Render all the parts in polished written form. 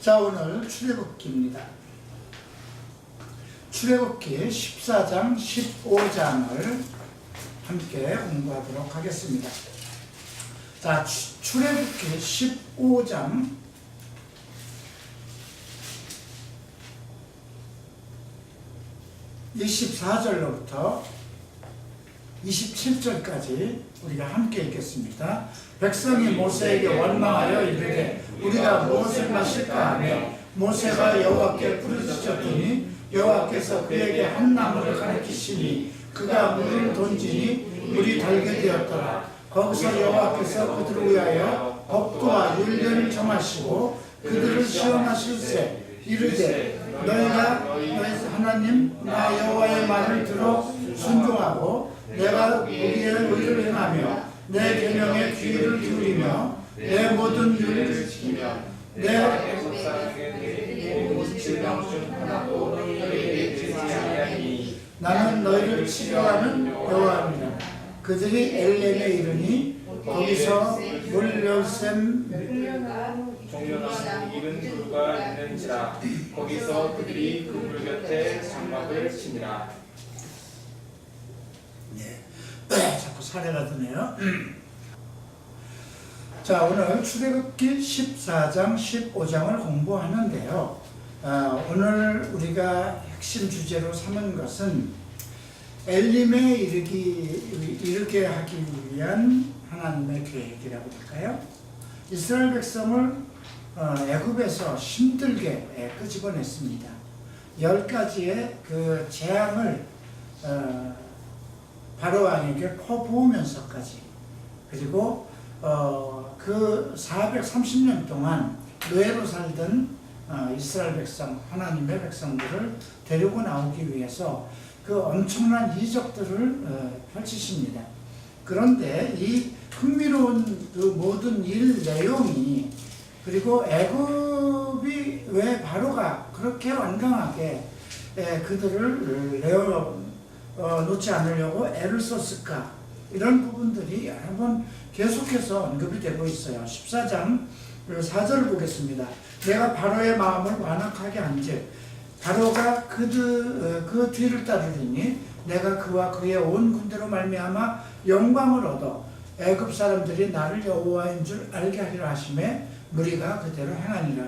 자, 오늘 출애굽기입니다. 출애굽기 14장, 15장을 함께 공부하도록 하겠습니다. 자, 출애굽기 15장 24절로부터 27절까지 우리가 함께 읽겠습니다. 백성이 모세에게 원망하여 이르되 우리가 무엇을 마실까 하며 모세가 여호와께 부르짖었더니 여호와께서 그에게 한 나무를 가리키시니 그가 물을 던지니 물이 달게 되었더라. 거기서 여호와께서 그들을 위하여 법도와 율례를 정하시고 그들을 시험하실세 이르되 너희가 너희 하나님 나 여호와의 말을 들어 순종하고 내가 보기에 의를 행하며 내 계명에 귀를 기울이며 내 모든 율례를 지키며 내 애굽 사람에게 57명 중 하나도 너희에게 지지 아니하니 나는 너희를 치료하는 여호와입니다. 그들이 엘렘에 이르니 거기서 물열샘 종려난 익은 굴과 있는지라 거기서 그들이 그 물 곁에 장막을 치니라. 네, 자꾸 사례가 드네요. 자, 오늘 출애굽기 14장, 15장을 공부하는데요. 오늘 우리가 핵심 주제로 삼은 것은 엘림에 이르게 하기 위한 하나님의 계획이라고 할까요? 이스라엘 백성을 애굽에서 힘들게 끄집어냈습니다. 10가지의 그 재앙을 바로왕에게 퍼부으면서까지, 그리고 그 430년 동안 노예로 살던 이스라엘 백성, 하나님의 백성들을 데리고 나오기 위해서 그 엄청난 이적들을 펼치십니다. 그런데 이 흥미로운 그 모든 일 내용이, 그리고 애굽이 왜 바로가 그렇게 완강하게 그들을 놓지 않으려고 애를 썼을까, 이런 부분들이 여러 번 계속해서 언급이 되고 있어요. 14장 4절을 보겠습니다. 내가 바로의 마음을 완악하게 한즉 바로가 그 뒤를 따르리니 내가 그와 그의 온 군대로 말미암아 영광을 얻어 애굽 사람들이 나를 여호와인 줄 알게 하리라 하시매 무리가 그대로 행하니라.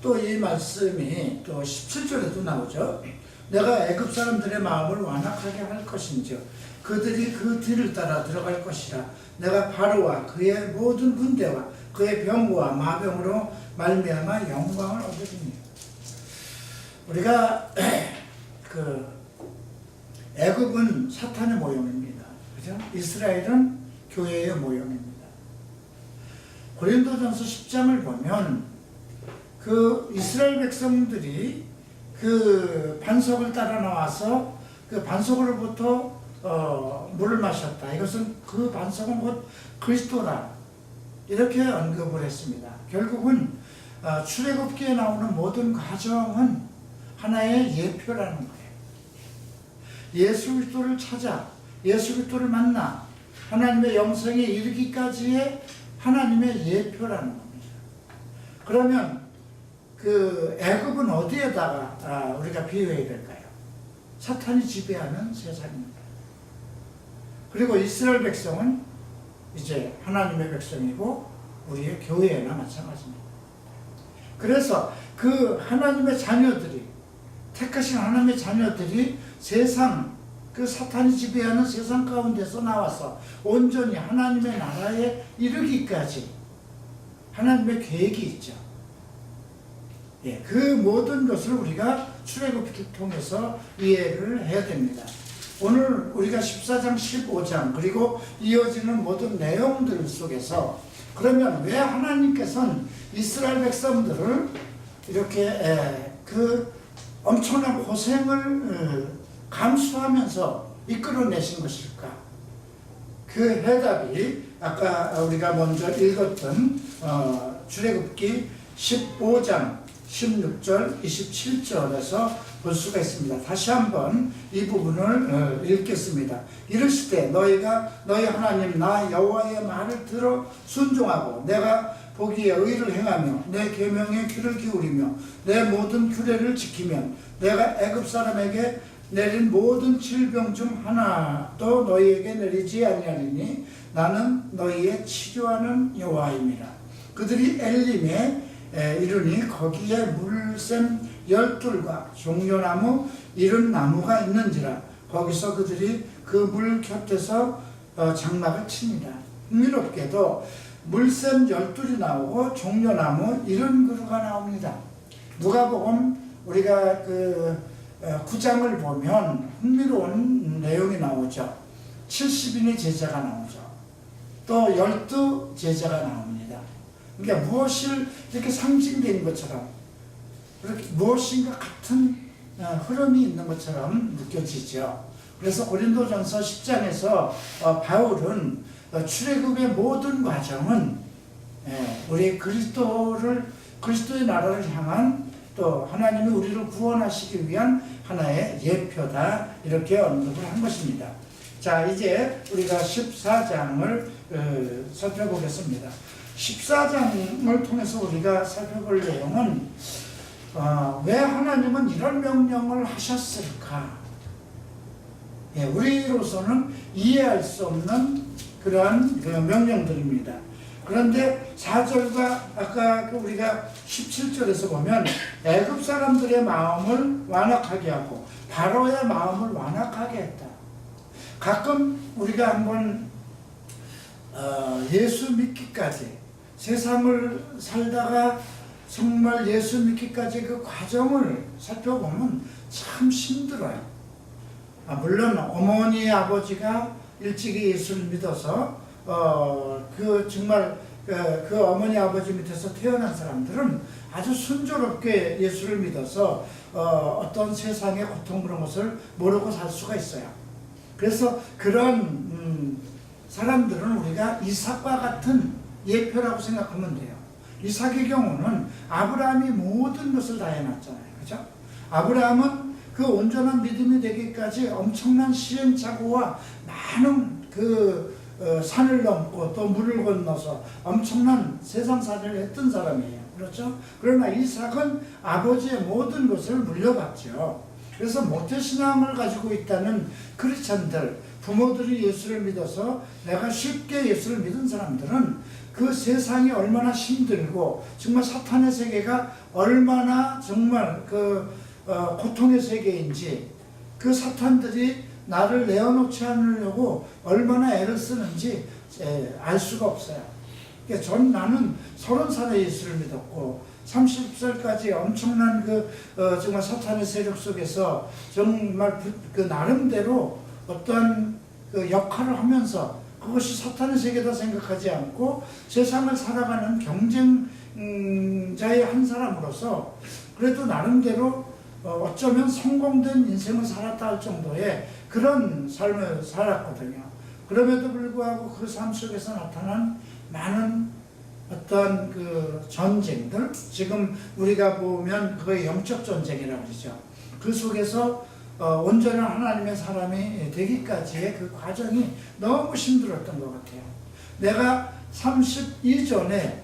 또 이 말씀이 또 17절에도 나오죠. 내가 애굽 사람들의 마음을 완악하게 할 것인즉 그들이 그 뒤를 따라 들어갈 것이라. 내가 바로와 그의 모든 군대와 그의 병과 마병으로 말미암아 영광을 얻으리니. 우리가 그 애굽은 사탄의 모형입니다. 그죠? 이스라엘은 교회의 모형입니다. 고린도전서 10장을 보면 그 이스라엘 백성들이 그 반석을 따라 나와서 그 반석으로부터 물을 마셨다. 이것은 그 반석은 곧 그리스도라. 이렇게 언급을 했습니다. 결국은 출애굽기에 나오는 모든 과정은 하나의 예표라는 거예요. 예수 그리스도를 찾아, 예수 그리스도를 만나 하나님의 영생에 이르기까지의 하나님의 예표라는 겁니다. 그러면 그 애굽은 어디에다가 우리가 비유해야 될까요? 사탄이 지배하는 세상입니다. 그리고 이스라엘 백성은 이제 하나님의 백성이고 우리의 교회나 마찬가지입니다. 그래서 그 하나님의 자녀들이, 택하신 하나님의 자녀들이 세상, 그 사탄이 지배하는 세상 가운데서 나와서 온전히 하나님의 나라에 이르기까지 하나님의 계획이 있죠. 예, 그 모든 것을 우리가 출애굽기를 통해서 이해를 해야 됩니다. 오늘 우리가 14장, 15장 그리고 이어지는 모든 내용들 속에서 그러면 왜 하나님께서는 이스라엘 백성들을 이렇게 그 엄청난 고생을 감수하면서 이끌어내신 것일까? 그 해답이 아까 우리가 먼저 읽었던 출애굽기 15장 16절, 27절에서 볼 수가 있습니다. 다시 한번 이 부분을 읽겠습니다. 이르시되 너희가 너희 하나님 나 여호와의 말을 들어 순종하고 내가 보기에 의를 행하며 내 계명에 귀를 기울이며 내 모든 규례를 지키면 내가 애굽 사람에게 내린 모든 질병 중 하나도 너희에게 내리지 아니하리니 나는 너희의 치료하는 여호와임이라. 그들이 엘림에 이르니 거기에 물샘 12과 종려나무 70나무가 있는지라. 거기서 그들이 그 물 곁에서 장막을 칩니다. 흥미롭게도 물샘 12이 나오고 종려나무 70그루가 나옵니다. 누가복음 우리가 그 9장을 보면 흥미로운 내용이 나오죠. 70인의 제자가 나오죠. 또 12제자가 나옵니다. 그러니까 무엇을 이렇게 상징된 것처럼 그렇게 무엇인가 같은 흐름이 있는 것처럼 느껴지죠. 그래서 고린도전서 10장에서 바울은 출애굽의 모든 과정은 우리 그리스도의 나라를 향한 또 하나님이 우리를 구원하시기 위한 하나의 예표다, 이렇게 언급을 한 것입니다. 자, 이제 우리가 14장을 살펴보겠습니다. 14장을 통해서 우리가 살펴볼 내용은 왜 하나님은 이런 명령을 하셨을까? 우리로서는 이해할 수 없는 그러한 명령들입니다. 그런데 4절과 아까 우리가 17절에서 보면 애굽 사람들의 마음을 완악하게 하고 바로의 마음을 완악하게 했다. 가끔 우리가 한번 예수 믿기까지 세상을 살다가 정말 예수 믿기까지 그 과정을 살펴보면 참 힘들어요. 물론 어머니 아버지가 일찍이 예수를 믿어서 정말 그 어머니 아버지 밑에서 태어난 사람들은 아주 순조롭게 예수를 믿어서 어떤 세상의 고통 그런 것을 모르고 살 수가 있어요. 그래서 그런 사람들은 우리가 이삭과 같은 예표라고 생각하면 돼요. 이삭의 경우는 아브라함이 모든 것을 다 해놨잖아요. 그죠? 아브라함은 그 온전한 믿음이 되기까지 엄청난 시행착오와 많은 산을 넘고 또 물을 건너서 엄청난 세상살이를 했던 사람이에요. 그렇죠? 그러나 이삭은 아버지의 모든 것을 물려받죠. 그래서 모태신앙을 가지고 있다는 크리스찬들, 부모들이 예수를 믿어서 내가 쉽게 예수를 믿은 사람들은 그 세상이 얼마나 힘들고 정말 사탄의 세계가 얼마나 정말 고통의 세계인지, 그 사탄들이 나를 내어놓지 않으려고 얼마나 애를 쓰는지 알 수가 없어요. 그러니까 나는 30살에 예수를 믿었고 30살까지 엄청난 정말 사탄의 세력 속에서 정말 나름대로 어떠한 역할을 하면서 그것이 사탄의 세계다 생각하지 않고 세상을 살아가는 경쟁자의 한 사람으로서 그래도 나름대로 어쩌면 성공된 인생을 살았다 할 정도의 그런 삶을 살았거든요. 그럼에도 불구하고 그 삶 속에서 나타난 많은 어떤 전쟁들, 지금 우리가 보면 그거의 영적 전쟁이라고 그러죠. 그 속에서 온전한 하나님의 사람이 되기까지의 그 과정이 너무 힘들었던 것 같아요. 내가 32전에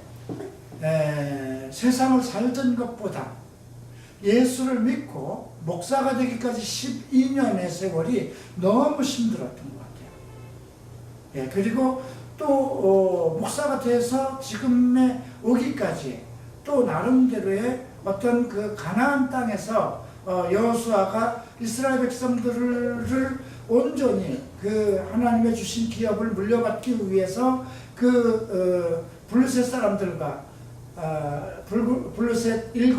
세상을 살던 것보다 예수를 믿고 목사가 되기까지 12년의 세월이 너무 힘들었던 것 같아요. 그리고 또 목사가 돼서 지금에 오기까지 또 나름대로의 어떤 가나안 땅에서 여호수아가 이스라엘 백성들을 온전히 하나님의 주신 기업을 물려받기 위해서 블루셋 사람들과 블루셋 7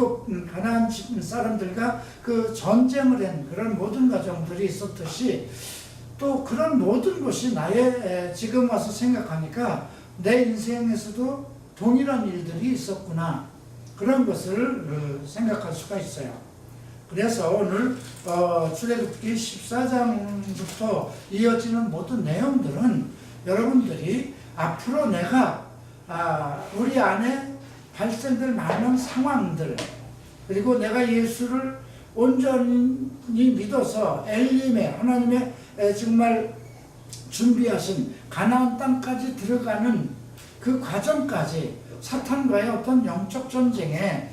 가나안 사람들과 전쟁을 한 그런 모든 과정들이 있었듯이 또 그런 모든 것이 나의 지금 와서 생각하니까 내 인생에서도 동일한 일들이 있었구나, 그런 것을 생각할 수가 있어요. 그래서 오늘 출애굽기 14장부터 이어지는 모든 내용들은 여러분들이 앞으로 내가 우리 안에 발생될 많은 상황들, 그리고 내가 예수를 온전히 믿어서 엘림에 하나님의 정말 준비하신 가나안 땅까지 들어가는 그 과정까지 사탄과의 어떤 영적 전쟁에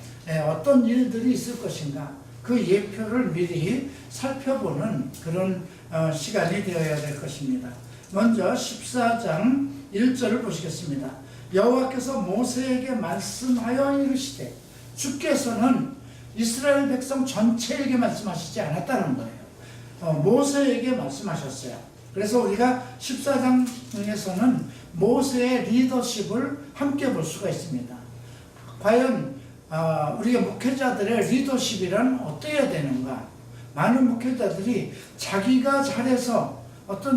어떤 일들이 있을 것인가, 그 예표를 미리 살펴보는 그런 시간이 되어야 될 것입니다. 먼저 14장 1절을 보시겠습니다. 여호와께서 모세에게 말씀하여 이르시되, 주께서는 이스라엘 백성 전체에게 말씀하시지 않았다는 거예요. 모세에게 말씀하셨어요. 그래서 우리가 14장에서는 모세의 리더십을 함께 볼 수가 있습니다. 과연 우리가 목회자들의 리더십이란 어떠해야 되는가? 많은 목회자들이 자기가 잘해서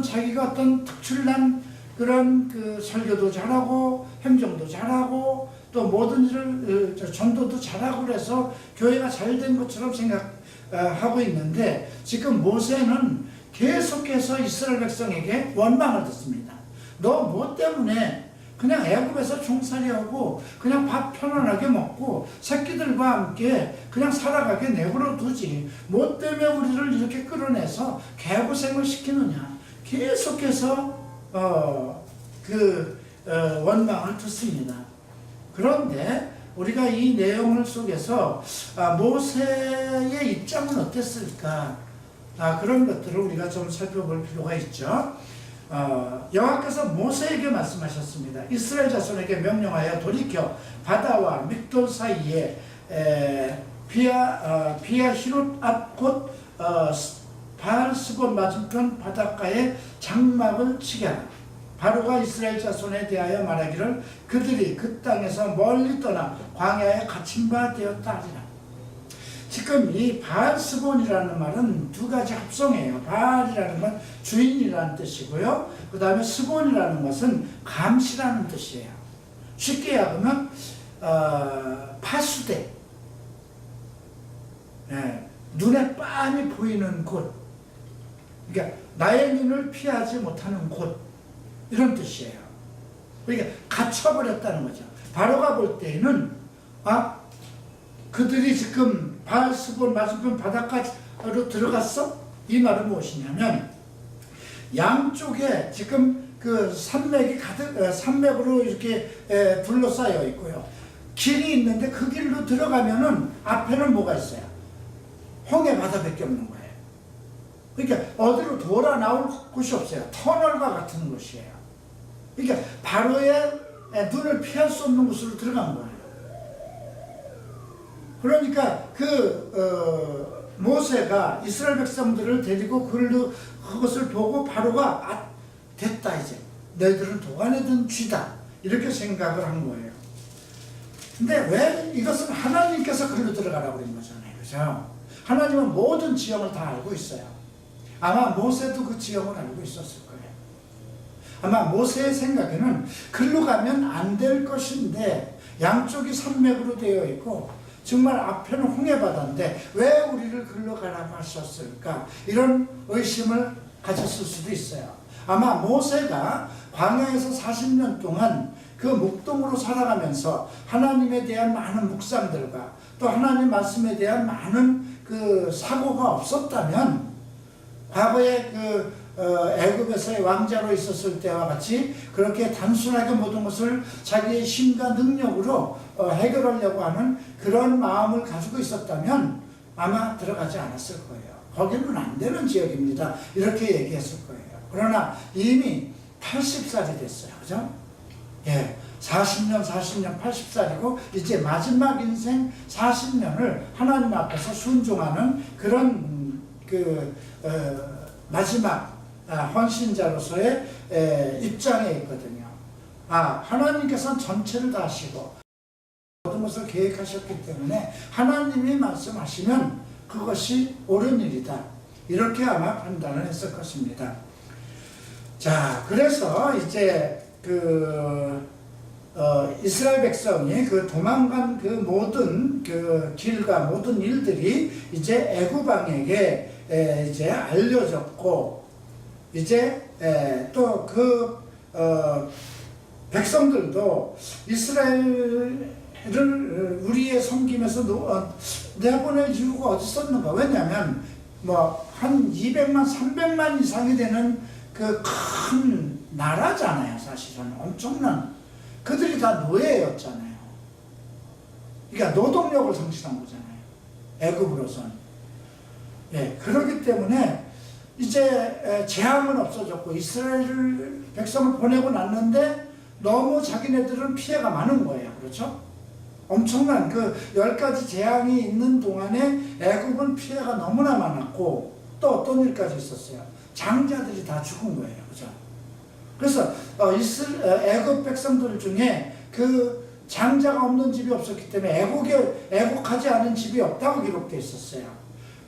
자기가 어떤 특출난 그런 설교도 잘하고 행정도 잘하고 또 모든 일을 전도도 잘하고 그래서 교회가 잘된 것처럼 생각하고 있는데, 지금 모세는 계속해서 이스라엘 백성에게 원망을 듣습니다. 너 뭐 때문에 그냥 애굽에서 종살이하고 그냥 밥 편안하게 먹고 새끼들과 함께 그냥 살아가게 내버려 두지, 뭐 때문에 우리를 이렇게 끌어내서 개고생을 시키느냐, 계속해서 원망을 듣습니다. 그런데 우리가 이 내용을 속에서 모세의 입장은 어땠을까, 그런 것들을 우리가 좀 살펴볼 필요가 있죠. 여호와께서 모세에게 말씀하셨습니다. 이스라엘 자손에게 명령하여 돌이켜 바다와 믹돌 사이에 비아히롯 앞 곧 바알스본 맞은편 바닷가에 장막을 치게 하라. 바로가 이스라엘 자손에 대하여 말하기를 그들이 그 땅에서 멀리 떠나 광야에 갇힌 바 되었다 하리라. 지금 이 바알스본이라는 말은 두 가지 합성이에요. 바알이라는 건 주인이라는 뜻이고요, 그 다음에 스본이라는 것은 감시라는 뜻이에요. 쉽게 얘기하면 파수대, 눈에 빤히 보이는 곳, 그러니까 나의 눈을 피하지 못하는 곳, 이런 뜻이에요. 그러니까 갇혀버렸다는 거죠. 바로가 볼 때에는 그들이 지금 바알스본 맞은편 바닷가로 들어갔어? 이 말은 무엇이냐면, 양쪽에 지금 그 산맥이 산맥으로 이렇게 둘러싸여 있고요, 길이 있는데 그 길로 들어가면은 앞에는 뭐가 있어요? 홍해 바다밖에 없는 거예요. 그러니까 어디로 돌아 나올 곳이 없어요. 터널과 같은 곳이에요. 그러니까 바로의 눈을 피할 수 없는 곳으로 들어간 거예요. 그러니까 모세가 이스라엘 백성들을 데리고 그것을 보고 바로가 됐다, 이제 너희들은 도안에 쥐다, 이렇게 생각을 한 거예요. 근데 왜 이것은 하나님께서 그리로 들어가라고 그런 거잖아요, 그죠? 하나님은 모든 지형을 다 알고 있어요. 아마 모세도 그 지형을 알고 있었을 거예요. 아마 모세의 생각에는 글로 가면 안 될 것인데, 양쪽이 산맥으로 되어 있고 정말 앞에는 홍해바다인데 왜 우리를 글로 가라고 하셨을까, 이런 의심을 가졌을 수도 있어요. 아마 모세가 광야에서 40년 동안 그 목동으로 살아가면서 하나님에 대한 많은 묵상들과 또 하나님 말씀에 대한 많은 그 사고가 없었다면, 과거에 애굽에서의 왕자로 있었을 때와 같이 그렇게 단순하게 모든 것을 자기의 힘과 능력으로 해결하려고 하는 그런 마음을 가지고 있었다면 아마 들어가지 않았을 거예요. 거기는 안 되는 지역입니다, 이렇게 얘기했을 거예요. 그러나 이미 80살이 됐어요, 그죠? 40년 80살이고 이제 마지막 인생 40년을 하나님 앞에서 순종하는 그런 마지막 헌신자로서의 입장에 있거든요. 하나님께서는 전체를 다 하시고 모든 것을 계획하셨기 때문에 하나님이 말씀하시면 그것이 옳은 일이다, 이렇게 아마 판단을 했을 것입니다. 자, 그래서 이제 이스라엘 백성이 도망간 모든 길과 모든 일들이 이제 애굽 왕에게 이제 알려졌고, 이제 또 백성들도 이스라엘을 우리의 섬김에서 내보낼 이유가 어디 있었는가? 왜냐하면 한 200만 300만 이상이 되는 그 큰 나라잖아요. 사실은 엄청난 그들이 다 노예였잖아요. 그러니까 노동력을 상실한 거잖아요. 애굽으로선. 예, 그렇기 때문에 이제 재앙은 없어졌고 이스라엘 백성을 보내고 났는데 너무 자기네들은 피해가 많은 거예요. 그렇죠? 엄청난 그 10가지 재앙이 있는 동안에 애굽은 피해가 너무나 많았고 또 어떤 일까지 있었어요. 장자들이 다 죽은 거예요. 그죠? 그래서 애굽 백성들 중에 그 장자가 없는 집이 없었기 때문에 애국하지 않은 집이 없다고 기록되어 있었어요.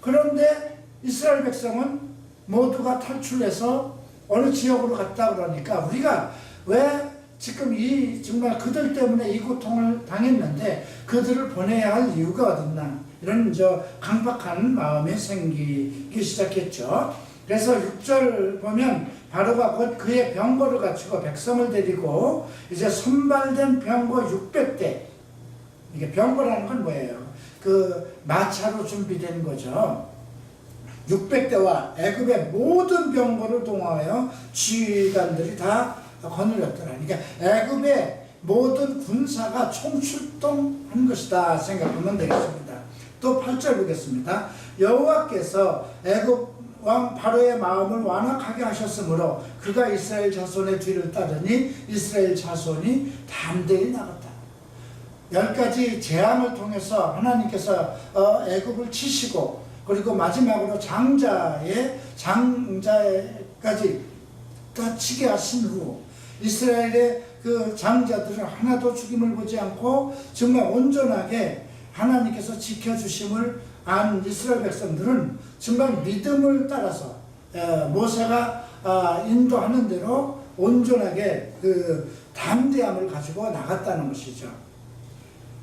그런데 이스라엘 백성은 모두가 탈출해서 어느 지역으로 갔다 그러니까 우리가 왜 지금 정말 그들 때문에 이 고통을 당했는데 그들을 보내야 할 이유가 어딨나 이런 강박한 마음이 생기기 시작했죠. 그래서 6절 보면 바로가 곧 그의 병거를 갖추고 백성을 데리고 이제 선발된 병거 600대, 이게 병거라는 건 뭐예요? 그 마차로 준비된 거죠. 600대와 애굽의 모든 병거를 동원하여 지휘관들이 다 거느렸더라. 그러니까 애굽의 모든 군사가 총출동한 것이다 생각하면 되겠습니다. 또 8절 보겠습니다. 여호와께서 애굽 왕 바로의 마음을 완악하게 하셨으므로 그가 이스라엘 자손의 뒤를 따르니 이스라엘 자손이 담대히 나갔다. 10가지 재앙을 통해서 하나님께서 애굽을 치시고 그리고 마지막으로 장자까지 다 치게 하신 후 이스라엘의 그 장자들은 하나도 죽임을 보지 않고 정말 온전하게 하나님께서 지켜주심을 안 이스라엘 백성들은 정말 믿음을 따라서 모세가 인도하는 대로 온전하게 그 담대함을 가지고 나갔다는 것이죠.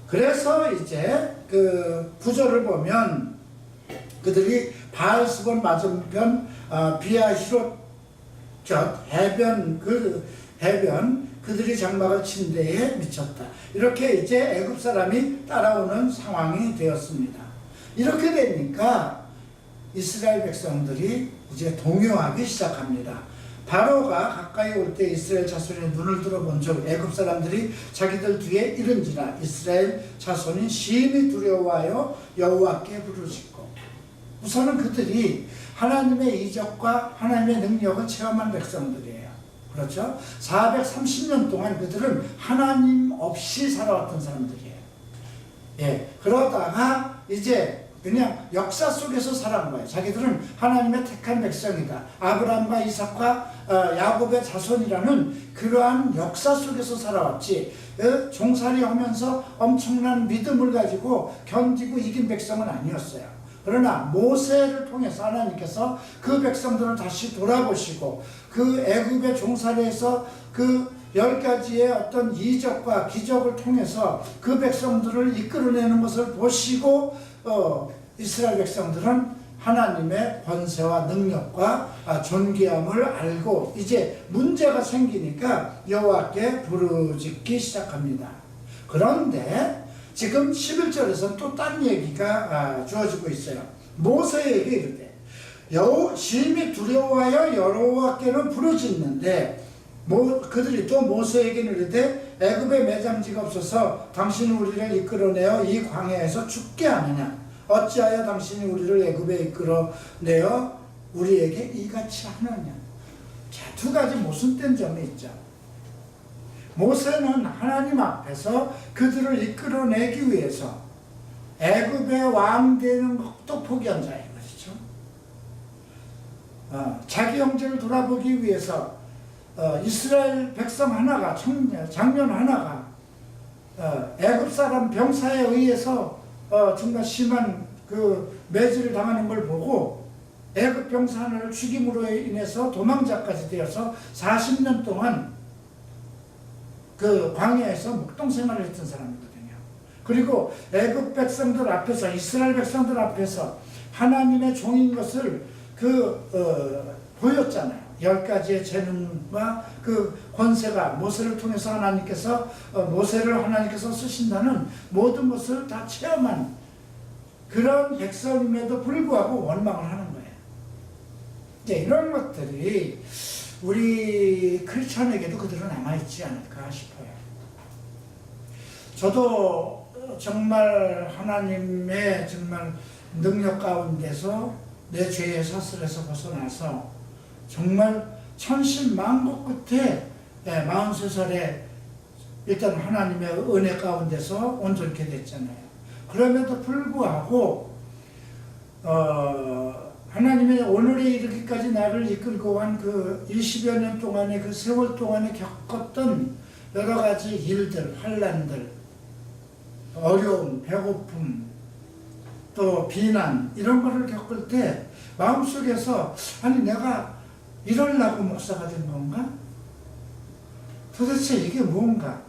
그래서 이제 그 구절을 보면 그들이 바알스본 맞은편 비아히롯 해변 그들이 장막을 친 데에 미쳤다. 이렇게 이제 애굽 사람이 따라오는 상황이 되었습니다. 이렇게 되니까 이스라엘 백성들이 이제 동요하기 시작합니다. 바로가 가까이 올 때 이스라엘 자손의 눈을 들어본 즉 애굽 사람들이 자기들 뒤에 이른지라 이스라엘 자손이 심히 두려워하여 여호와께 부르짖고 우선은 그들이 하나님의 이적과 하나님의 능력을 체험한 백성들이에요. 그렇죠? 430년 동안 그들은 하나님 없이 살아왔던 사람들이에요. 예, 그러다가 이제 그냥 역사 속에서 살아온 거예요. 자기들은 하나님의 택한 백성이다. 아브라함과 이삭과 야곱의 자손이라는 그러한 역사 속에서 살아왔지 종살이 하면서 엄청난 믿음을 가지고 견디고 이긴 백성은 아니었어요. 그러나 모세를 통해서 하나님께서 그 백성들을 다시 돌아보시고 그 애굽의 종살이에서 그 10가지의 어떤 이적과 기적을 통해서 그 백성들을 이끌어내는 것을 보시고 이스라엘 백성들은 하나님의 권세와 능력과 존귀함을 알고 이제 문제가 생기니까 여호와께 부르짖기 시작합니다. 그런데 지금 11절에서는 또 딴 얘기가 주어지고 있어요. 모세에게 이르되 심히 두려워하여 여호와께는 부르짖는데 그들이 또 모세에게 이르되 애굽에 매장지가 없어서 당신은 우리를 이끌어내어 이 광야에서 죽게 하느냐 어찌하여 당신이 우리를 애굽에 이끌어내어 우리에게 이같이 하느냐. 자, 두 가지 모순된 점이 있죠. 모세는 하나님 앞에서 그들을 이끌어내기 위해서 애굽의 왕 되는 것도 포기한 자인 것이죠. 자기 형제를 돌아보기 위해서 이스라엘 백성 하나가 장년 하나가 애굽 사람 병사에 의해서 정말 심한 그 매질을 당하는 걸 보고 애굽 병사 하나를 죽임으로 인해서 도망자까지 되어서 40년 동안 그 광야에서 묵동 생활을 했던 사람이거든요. 그리고 애굽 백성들 앞에서 이스라엘 백성들 앞에서 하나님의 종인 것을 보였잖아요. 10가지의 재능과 그 권세가 모세를 통해서 모세를 하나님께서 쓰신다는 모든 것을 다 체험한 그런 백성임에도 불구하고 원망을 하는 거예요. 이제 이런 것들이 우리 크리스천에게도 그대로 남아있지 않을까 싶어요. 저도 정말 하나님의 정말 능력 가운데서 내 죄의 사슬에서 벗어나서 정말 천신만고 끝에 43살에 일단 하나님의 은혜 가운데서 온전케 됐잖아요. 그럼에도 불구하고 하나님의 오늘에 이르기까지 나를 이끌고 한 그 20여 년 동안의 그 세월 동안에 겪었던 여러 가지 일들, 환난들, 어려움, 배고픔, 또 비난 이런 거를 겪을 때 마음속에서 아니 내가 이러려고 목사가 된 건가? 도대체 이게 뭔가?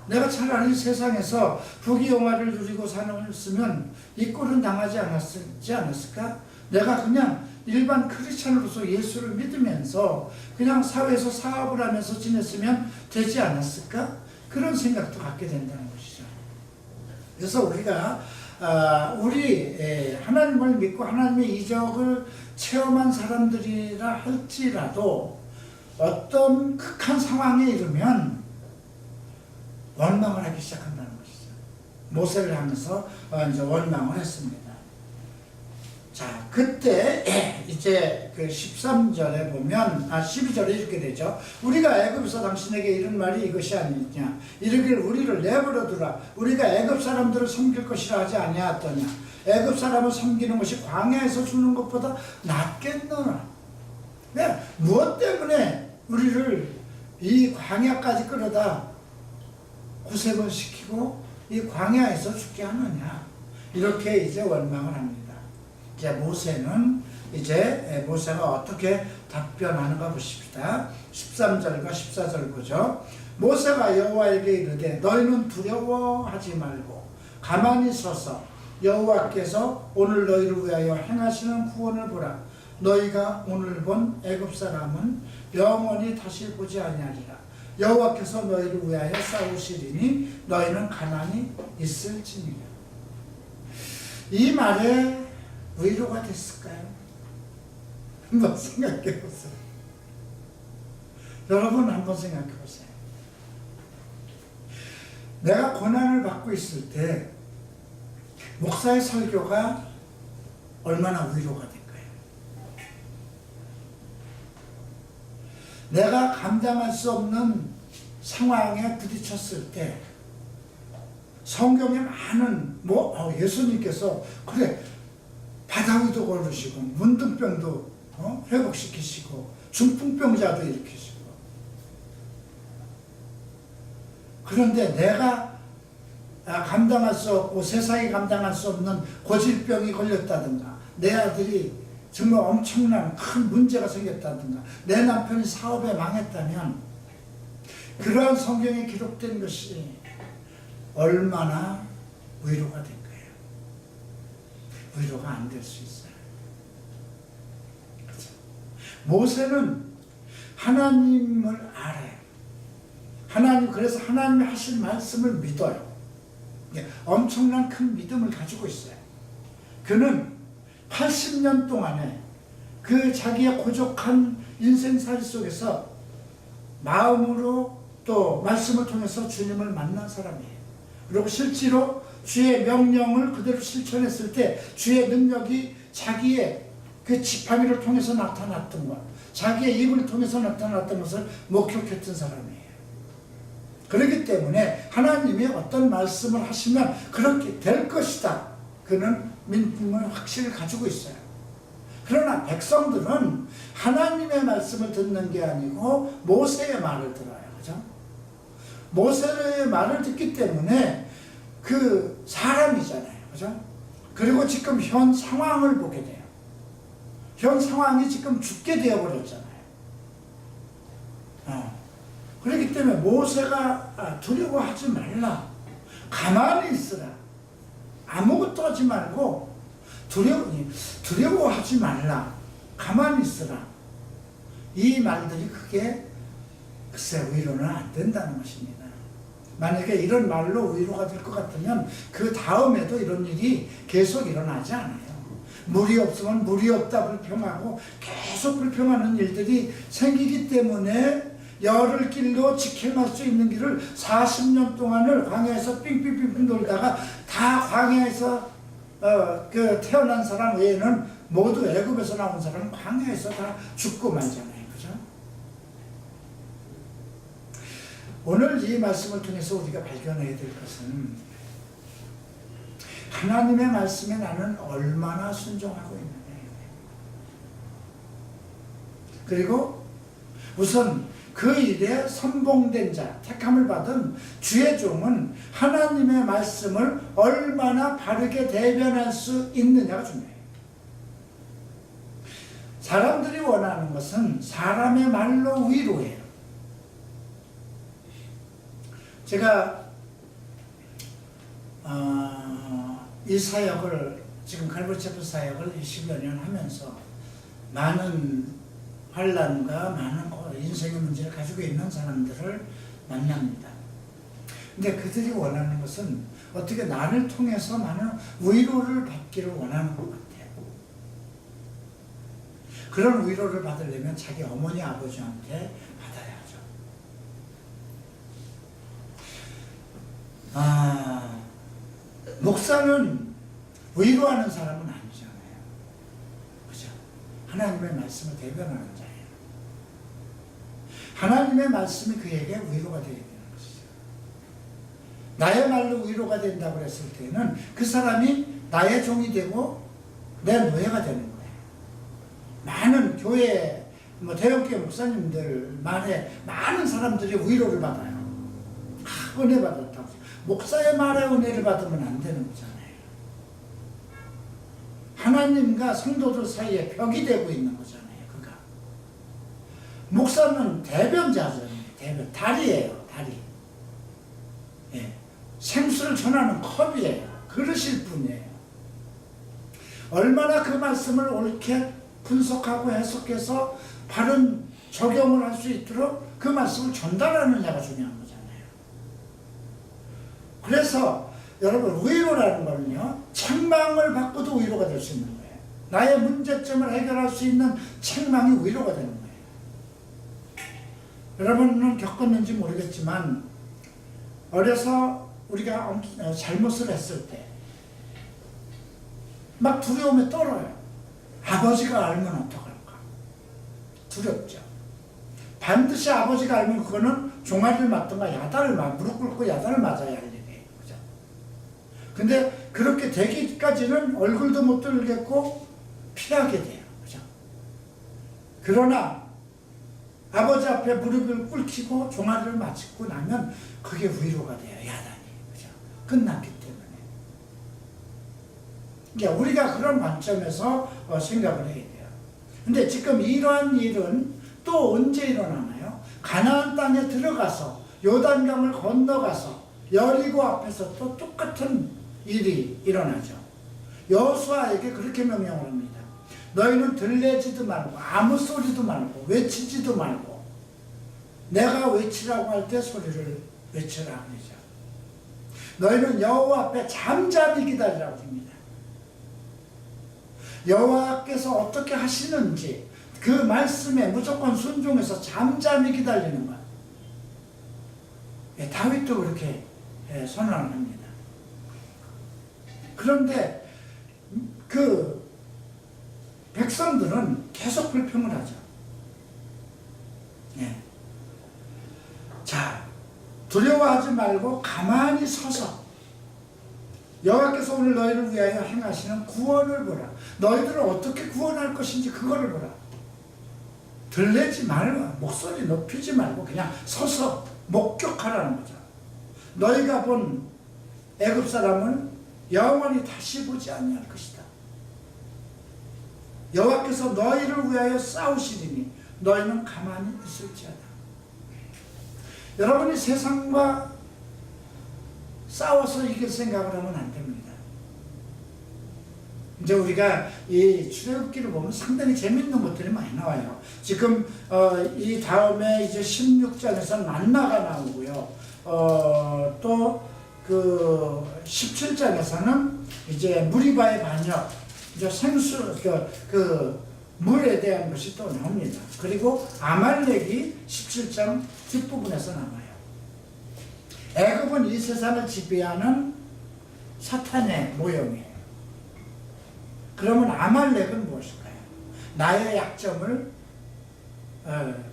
내가 차라리 세상에서 부귀영화를 누리고 살았으면 이 꼴은 당하지 않았을까? 내가 그냥 일반 크리스찬으로서 예수를 믿으면서 그냥 사회에서 사업을 하면서 지냈으면 되지 않았을까? 그런 생각도 갖게 된다는 것이죠. 그래서 우리가 하나님을 믿고 하나님의 이적을 체험한 사람들이라 할지라도 어떤 극한 상황에 이르면 원망을 하기 시작한다는 것이죠. 모세를 하면서 이제 원망을 했습니다. 자, 그때 이제 그 13절에 보면 12절에 이렇게 되죠. 우리가 애굽에서 당신에게 이런 말이 이것이 아니냐. 이르길 우리를 내버려 두라. 우리가 애굽 사람들을 섬길 것이라 하지 아니하였더냐. 애굽 사람을 섬기는 것이 광야에서 죽는 것보다 낫겠노라. 네, 무엇 때문에 우리를 이 광야까지 끌어다 구색을 시키고 이 광야에서 죽게 하느냐. 이렇게 이제 원망을 합니다. 이제 모세가 어떻게 답변하는가 보십시다. 13절과 14절 보죠. 모세가 여호와에게 이르되 너희는 두려워하지 말고 가만히 서서 여호와께서 오늘 너희를 위하여 행하시는 구원을 보라. 너희가 오늘 본 애굽 사람은 영원히 다시 보지 아니하리라. 여호와께서 너희를 위하여 싸우시리니 너희는 가만히 있을지니라. 이 말에 위로가 됐을까요? 한번 생각해 보세요. 여러분 한번 생각해 보세요. 내가 고난을 받고 있을 때 목사의 설교가 얼마나 위로가 될까요? 내가 감당할 수 없는 상황에 부딪혔을 때 성경에 많은 예수님께서 그래 바다위도 걸으시고 문둥병도 회복시키시고 중풍병자도 일으키시고 그런데 내가 감당할 수 없고 세상이 감당할 수 없는 고질병이 걸렸다든가 내 아들이 정말 엄청난 큰 문제가 생겼다든가 내 남편이 사업에 망했다면 그러한 성경에 기록된 것이 얼마나 위로가 된 거예요. 위로가 안 될 수 있어요. 그렇죠? 모세는 하나님을 알아요. 그래서 하나님이 하실 말씀을 믿어요. 엄청난 큰 믿음을 가지고 있어요. 그는 80년 동안에 그 자기의 고족한 인생살이 속에서 마음으로 또 말씀을 통해서 주님을 만난 사람이에요. 그리고 실제로 주의 명령을 그대로 실천했을 때 주의 능력이 자기의 그 지팡이를 통해서 나타났던 것, 자기의 입을 통해서 나타났던 것을 목격했던 사람이에요. 그렇기 때문에 하나님이 어떤 말씀을 하시면 그렇게 될 것이다. 그는 믿음을 확실히 가지고 있어요. 그러나 백성들은 하나님의 말씀을 듣는 게 아니고 모세의 말을 들어요. 그죠? 모세의 말을 듣기 때문에 그 사람이잖아요. 그죠? 그리고 지금 현 상황을 보게 돼요. 현 상황이 지금 죽게 되어버렸잖아요. 그렇기 때문에 모세가 두려워하지 말라. 가만히 있으라. 아무것도 하지 말고 두려워하지 말라. 가만히 있으라. 이 말들이 크게 글쎄 위로는 안 된다는 것입니다. 만약에 이런 말로 위로가 될 것 같으면 그 다음에도 이런 일이 계속 일어나지 않아요. 물이 없으면 물이 없다 불평하고 계속 불평하는 일들이 생기기 때문에 열흘 길로 직행할 수 있는 길을 40년 동안을 광야에서 삥삥삥삥 돌다가 다 광야에서 태어난 사람 외에는 모두 애굽에서 나온 사람은 광야에서 다 죽고 말잖아요. 그죠? 오늘 이 말씀을 통해서 우리가 발견해야 될 것은 하나님의 말씀에 나는 얼마나 순종하고 있느냐. 그리고 우선 그 일에 선봉된 자, 택함을 받은 주의 종은 하나님의 말씀을 얼마나 바르게 대변할 수 있느냐가 중요해요. 사람들이 원하는 것은 사람의 말로 위로해요. 제가 이 사역을 지금 갈보체프 사역을 20여 년 하면서 많은 환란과 많은 인생의 문제를 가지고 있는 사람들을 만납니다. 근데 그들이 원하는 것은 어떻게 나를 통해서 많은 위로를 받기를 원하는 것 같아요. 그런 위로를 받으려면 자기 어머니 아버지한테 받아야죠. 목사는 위로하는 사람은 아니잖아요. 그죠? 하나님의 말씀을 대변하는 자예요. 하나님의 말씀이 그에게 위로가 되게 되는 것이죠. 나의 말로 위로가 된다고 했을 때는 그 사람이 나의 종이 되고 내 노예가 되는 거예요. 많은 교회, 대형교회 목사님들 말에 많은 사람들이 위로를 받아요. 은혜 받았다고. 목사의 말에 은혜를 받으면 안 되는 거잖아요. 하나님과 성도들 사이에 벽이 되고 있는 거잖아요. 그가. 목사는 대변자잖아요. 대변. 다리예요. 다리. 예. 생수를 전하는 컵이에요. 그릇일 뿐이에요. 얼마나 그 말씀을 옳게 분석하고 해석해서 바른 적용을 할 수 있도록 그 말씀을 전달하느냐가 중요한 거잖아요. 그래서 여러분 위로라는 거는요, 책망을 받고도 위로가 될 수 있는 거예요. 나의 문제점을 해결할 수 있는 책망이 위로가 되는 거예요. 여러분은 겪었는지 모르겠지만 어려서 우리가 잘못을 했을 때 막 두려움에 떨어요. 아버지가 알면 어떡할까? 두렵죠. 반드시 아버지가 알면 그거는 종아리를 맞든가 야단을 무릎 꿇고 야단을 맞아야 할 일이에요. 그죠? 근데 그렇게 되기까지는 얼굴도 못 들겠고 피하게 돼요. 그죠? 그러나 아버지 앞에 무릎을 꿇히고 종아리를 맞고 나면 그게 위로가 돼요. 야단이. 그죠? 끝났기 때문에. 그러니까 우리가 그런 관점에서 생각을 해야 돼요. 근데 지금 이러한 일은 또 언제 일어나나요? 가나안 땅에 들어가서 요단강을 건너가서 여리고 앞에서 또 똑같은 일이 일어나죠. 여호수아에게 그렇게 명령을 합니다. 너희는 들레지도 말고 아무 소리도 말고 외치지도 말고 내가 외치라고 할 때 소리를 외치라 합니다. 너희는 여호와 앞에 잠잠히 기다리라고 합니다. 여호와께서 어떻게 하시는지 그 말씀에 무조건 순종해서 잠잠히 기다리는 것. 다윗도 그렇게 선언을 합니다. 그런데 그 백성들은 계속 불평을 하죠. 자, 두려워하지 말고 가만히 서서 여호와께서 오늘 너희를 위하여 행하시는 구원을 보라. 너희들을 어떻게 구원할 것인지 그거를 보라. 들레지 말고 목소리 높이지 말고 그냥 서서 목격하라는 거죠. 너희가 본 애굽 사람은 영원히 다시 보지 아니할 것이다. 여호와께서 너희를 위하여 싸우시리니 너희는 가만히 있을지어다. 여러분이 세상과 싸워서 이길 생각을 하면 안 됩니다. 이제 우리가 이 출애굽기를 보면 상당히 재밌는 것들이 많이 나와요. 지금 이 다음에 이제 16장에서 만나가 나오고요. 또 그 17장에서는 이제 무리바의 반역, 이제 생수 물에 대한 것이 또 나옵니다. 그리고 아말렉이 17장 뒷부분에서 나와요. 애굽은 이 세상을 지배하는 사탄의 모형이에요. 그러면 아말렉은 무엇일까요? 나의 약점을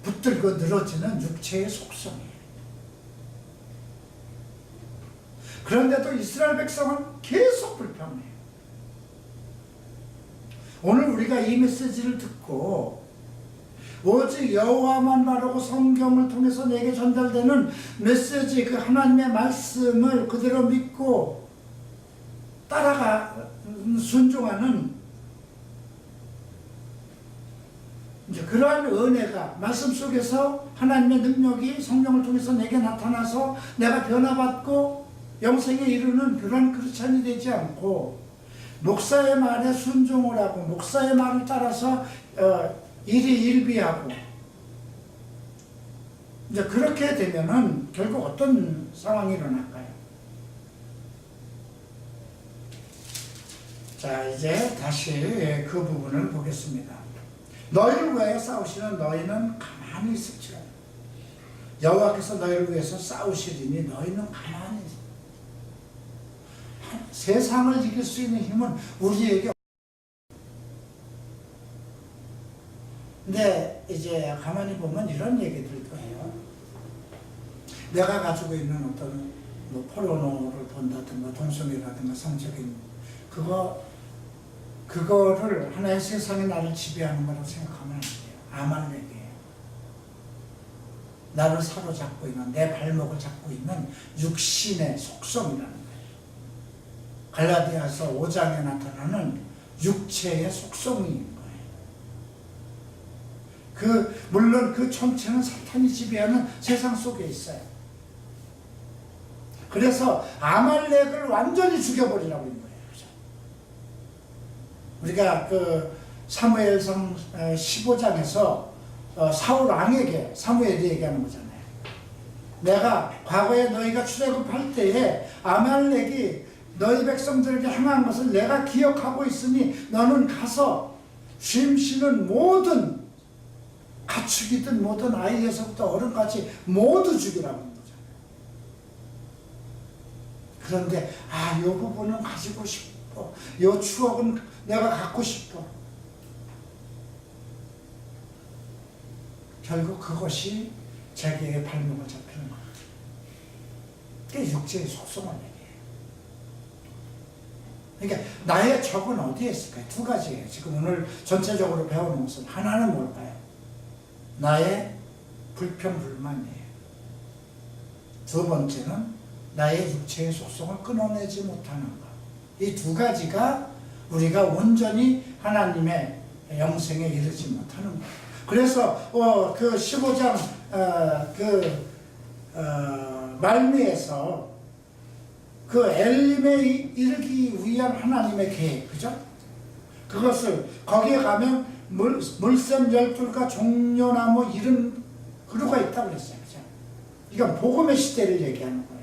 붙들고 늘어지는 육체의 속성이에요. 그런데도 이스라엘 백성은 계속 불평해요. 오늘 우리가 이 메시지를 듣고 오직 여호와만 바라고 성경을 통해서 내게 전달되는 메시지, 그 하나님의 말씀을 그대로 믿고 따라가 순종하는 이제 그러한 은혜가 말씀 속에서 하나님의 능력이 성령을 통해서 내게 나타나서 내가 변화받고 영생에 이르는 그런 크리스찬이 되지 않고 목사의 말에 순종을 하고 목사의 말을 따라서 일희일비하고 이제 그렇게 되면은 결국 어떤 상황이 일어날까요? 자, 이제 다시 그 부분을 보겠습니다. 너희를 위하여 싸우시는 너희는 가만히 있을지라. 여호와께서 너희를 위해서 싸우시리니 너희는 가만히 있으라. 세상을 이길 수 있는 힘은 우리에게. 근데 이제 가만히 보면 이런 얘기들도 해요. 내가 가지고 있는 어떤 뭐 포르노를 본다든가 동성애라든가 성적인 그거를 하나의 세상이 나를 지배하는 거라고 생각하면 안 돼요. 아말렉이에요. 나를 사로잡고 있는, 내 발목을 잡고 있는 육신의 속성이라는 거예요. 갈라디아서 5장에 나타나는 육체의 속성인 거예요. 물론 그 전체는 사탄이 지배하는 세상 속에 있어요. 그래서 아말렉을 완전히 죽여버리라고 있는 거예요. 그죠? 우리가 그 사무엘상 15장에서 사울 왕에게, 사무엘이 얘기하는 거잖아요. 내가 과거에 너희가 출애굽할 때에 아말렉이 너희 백성들에게 행한 것을 내가 기억하고 있으니 너는 가서 쉼쉬는 모든 가축이든 모든 아이에서부터 어른까지 모두 죽이라고 하는 거잖아요. 그런데 이 부분은 가지고 싶어. 이 추억은 내가 갖고 싶어. 결국 그것이 자기의 발목을 잡히는 거예요. 그게 육체의 속성을 얘기해요. 그러니까 나의 적은 어디에 있을까요? 두 가지예요. 지금 오늘 전체적으로 배우는 것은 하나는 뭘까요? 나의 불평불만이에요. 두 번째는 나의 육체의 속성을 끊어내지 못하는 것. 이 두 가지가 우리가 온전히 하나님의 영생에 이르지 못하는 것. 그래서 그 15장 말미에서 그 엘림에 이르기 위한 하나님의 계획, 그죠? 그것을 거기에 가면 물샘 12가 종려나무 이른 그루가 있다고 그랬어요. 그죠? 이건 복음의 시대를 얘기하는 거예요.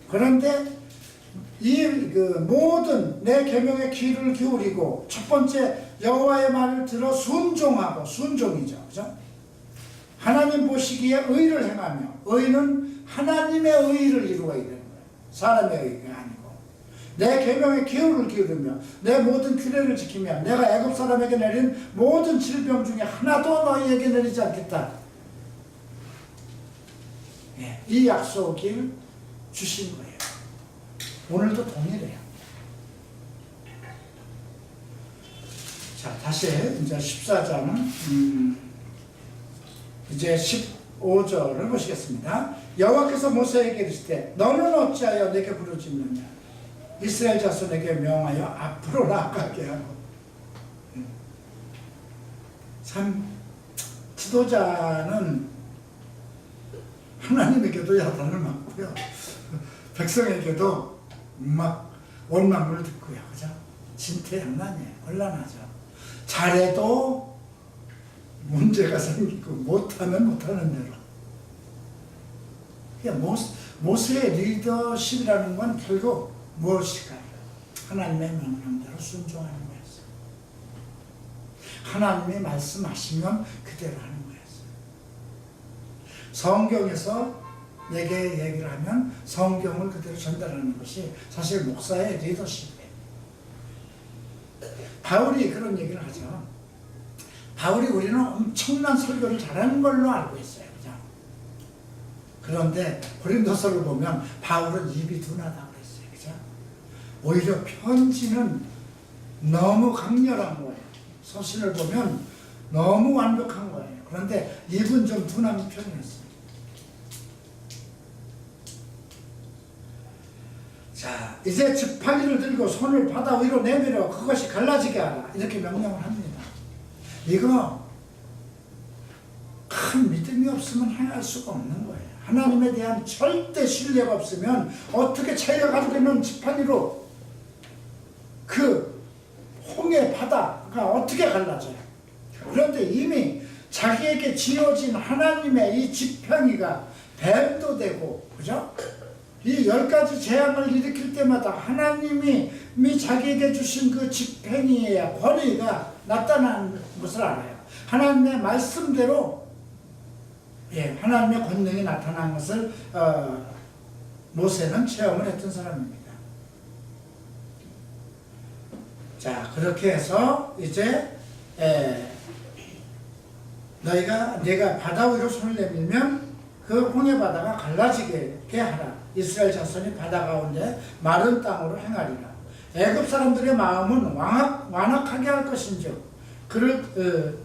그런데 모든 내 계명에 귀를 기울이고 첫 번째 여호와의 말을 들어 순종하고, 순종이죠. 그죠? 하나님 보시기에 의를 행하며, 의는 하나님의 의를 이루어야 되는 거예요. 사람의 의가 아니고. 내 계명에 기울을 기울이며 내 모든 규례를 지키며 내가 애굽 사람에게 내린 모든 질병 중에 하나도 너희에게 내리지 않겠다. 이 약속을 주신 거예요. 오늘도 동일해요. 자, 다시 이제 14장 이제 15절을 보시겠습니다. 여호와께서 모세에게 이르시되 너는 어찌하여 내게 부르짖느냐. 이스라엘 자손에게 명하여 앞으로 나아가게 하고. 참 지도자는 하나님에게도 야단을 맞고요, 백성에게도 막 원망을 듣고요. 그죠? 진퇴양난이에요. 곤란하죠. 잘해도 문제가 생기고 못하면 못하는 대로. 모세의 리더십이라는 건 결국 무엇일까요? 하나님의 명령대로 순종하는 거였어요. 하나님이 말씀하시면 그대로 하는 거였어요. 성경에서 내게 얘기를 하면 성경을 그대로 전달하는 것이 사실 목사의 리더십이에요. 바울이 그런 얘기를 하죠. 바울이 우리는 엄청난 설교를 잘하는 걸로 알고 있어요. 그죠? 그런데 고린도서를 보면 바울은 입이 둔하다고 그랬어요. 그죠? 오히려 편지는 너무 강렬한 거예요. 서신을 보면 너무 완벽한 거예요. 그런데 입은 좀 둔한 편이었어요. 자, 이제 지팡이를 들고 손을 바다 위로 내밀어 그것이 갈라지게 하라. 이렇게 명령을 합니다. 이거 큰 믿음이 없으면 행할 수가 없는 거예요. 하나님에 대한 절대 신뢰가 없으면 어떻게 자기가 가지고 있는 지팡이로 그 홍해 바다가 어떻게 갈라져요? 그런데 이미 자기에게 지어진 하나님의 이 지팡이가 뱀도 되고, 그죠? 이 10가지 재앙을 일으킬 때마다 하나님이 자기에게 주신 그 지팡이의 권위가 나타나는 것을 알아요. 하나님의 말씀대로 하나님의 권능이 나타난 것을 모세는 체험을 했던 사람입니다. 자, 그렇게 해서 이제 내가 바다 위로 손을 내밀면 그 홍해 바다가 갈라지게 하라. 이스라엘 자손이 바다 가운데 마른 땅으로 행하리라. 애굽 사람들의 마음은 완악하게 할 것인즉 그를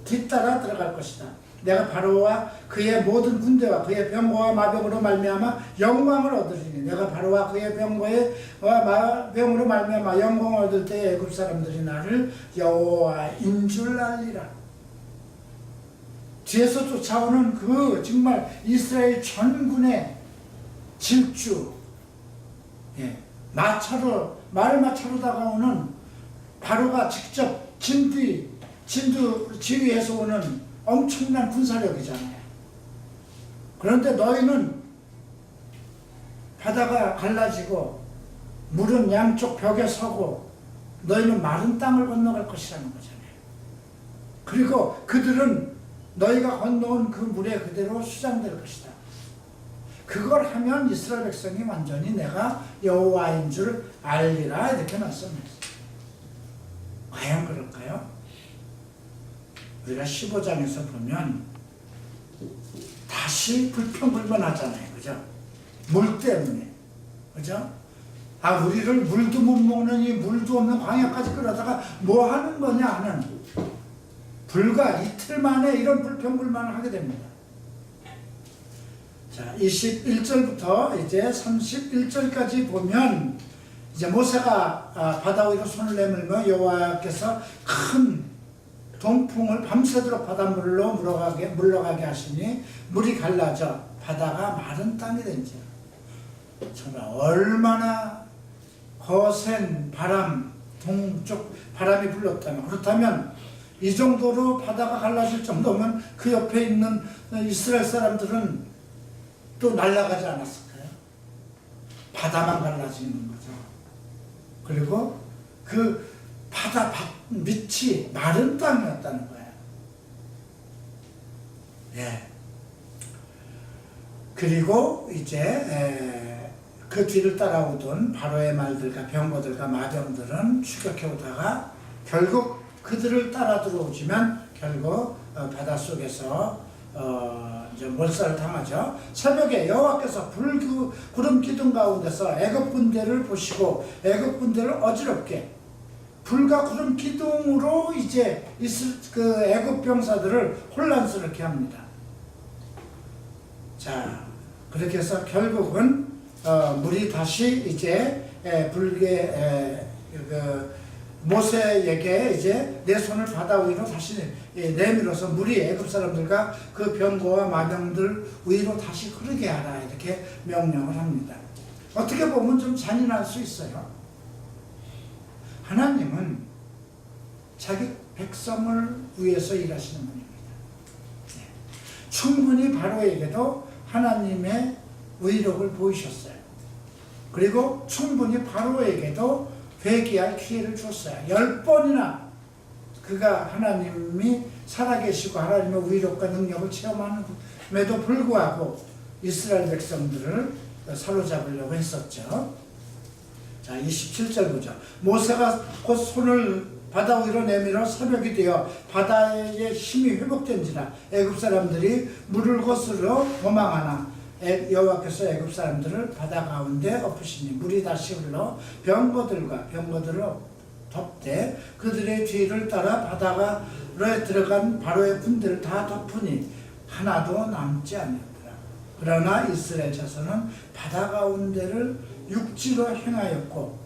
뒤따라 들어갈 것이다. 내가 바로와 그의 모든 군대와 그의 병거와 마병으로 말미암아 영광을 얻으리니 내가 바로와 그의 병거와 마병으로 말미암아 영광을 얻을 때 애굽 사람들이 나를 여호와인 줄 알리라. 뒤에서 쫓아오는 그 정말 이스라엘 전군의 질주, 말마차로 다가오는 바로가 직접 진두 지휘해서 오는 엄청난 군사력이잖아요. 그런데 너희는 바다가 갈라지고 물은 양쪽 벽에 서고 너희는 마른 땅을 건너갈 것이라는 거잖아요. 그리고 그들은 너희가 건너온 그 물에 그대로 수장될 것이다. 그걸 하면 이스라엘 백성이 완전히 내가 여호와인 줄 알리라 이렇게 말씀했어요. 과연 그럴까요? 우리가 15장에서 보면 다시 불평불만하잖아요. 그죠? 물 때문에. 그죠? 우리를 물도 못 먹는 이 물도 없는 광야까지 끌어다가 뭐 하는 거냐 하는 불과 이틀 만에 이런 불평불만을 하게 됩니다. 자, 21절부터 이제 31절까지 보면 이제 모세가 바다 위로 손을 내밀며 여호와께서 큰 동풍을 밤새도록 바닷물로 물러가게 하시니 물이 갈라져 바다가 마른 땅이 된지라. 정말 얼마나 거센 바람, 동쪽 바람이 불렀다면, 그렇다면 이 정도로 바다가 갈라질 정도면 그 옆에 있는 이스라엘 사람들은 또 날아가지 않았을까요? 바다만 갈라지는 거죠. 그리고 그 바다 밑이 마른 땅이었다는 거예요. 그리고 이제 그 뒤를 따라오던 바로의 말들과 병거들과 마병들은 추격해오다가 결국 그들을 따라 들어오지만 결국 바닷속에서 이제 몰살을 당하죠. 새벽에 여호와께서 구름 기둥 가운데서 애굽 군대를 보시고 애굽 군대를 어지럽게 불과 구름 기둥으로 이제 그 애굽 병사들을 혼란스럽게 합니다. 자, 그렇게 해서 결국은 물이 다시 이제 모세에게 이제 내 손을 바다 위로 다시 내밀어서 물이 애굽 사람들과 그 병거와 마병들 위로 다시 흐르게 하라 이렇게 명령을 합니다. 어떻게 보면 좀 잔인할 수 있어요. 하나님은 자기 백성을 위해서 일하시는 분입니다. 충분히 바로에게도 하나님의 의력을 보이셨어요. 그리고 충분히 바로에게도 회개할 기회를 줬어요. 10번이나 그가 하나님이 살아계시고 하나님의 위력과 능력을 체험함에도 불구하고 이스라엘 백성들을 사로잡으려고 했었죠. 자, 27절 보죠. 모세가 곧 손을 바다 위로 내밀어 새벽이 되어 바다의 힘이 회복된지라 애굽 사람들이 물을 거스러 도망하나 여호와께서 애굽 사람들을 바다 가운데 엎으시니 물이 다시 흘러 병거들을 덮되 그들의 뒤를 따라 바다가로에 들어간 바로의 군대를 다 덮으니 하나도 남지 아니었더라. 그러나 이스라엘 자손은 바다 가운데를 육지로 행하였고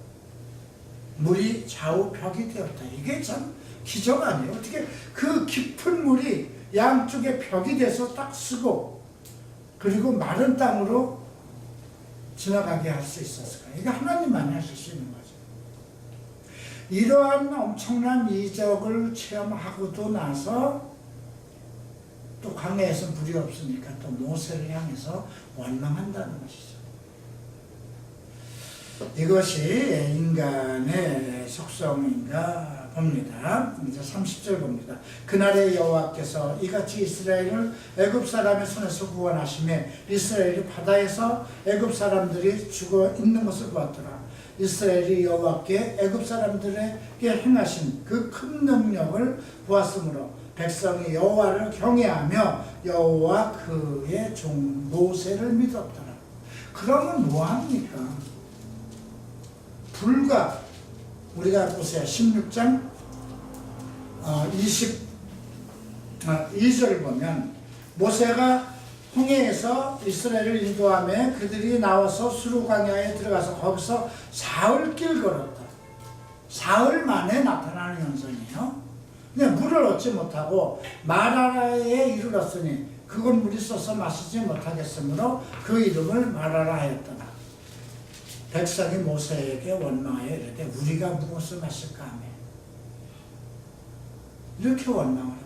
물이 좌우 벽이 되었다. 이게 참 기적 아니에요? 어떻게 그 깊은 물이 양쪽에 벽이 돼서 딱 쓰고 그리고 마른 땅으로 지나가게 할 수 있었을까? 이게 하나님만이 하실 수 있는 거죠. 이러한 엄청난 이적을 체험하고도 나서 또 광야에서 물이 없으니까 또 모세를 향해서 원망한다는 것이죠. 이것이 인간의 속성인가 봅니다. 이제 30절 봅니다. 그날에 여호와께서 이같이 이스라엘을 애굽 사람의 손에서 구원하시매 이스라엘이 바다에서 애굽 사람들이 죽어 있는 것을 보았더라. 이스라엘이 여호와께 애굽 사람들에게 행하신 그 큰 능력을 보았으므로 백성이 여호와를 경외하며 여호와 그의 종 모세를 믿었더라. 그러면 뭐합니까? 불과 우리가 보세요. 16장 22절 보면 모세가 홍해에서 이스라엘을 인도하며 그들이 나와서 수르 광야에 들어가서 거기서 사흘길 걸었다. 사흘 만에 나타나는 현상이에요. 근데 물을 얻지 못하고 마라라에 이르렀으니 그건 물이 써서 마시지 못하겠으므로 그 이름을 마라라 하였더라. 백성이 모세에게 원망하여 이르되 우리가 무엇을 마실까 하며 이렇게 원망을 합니다.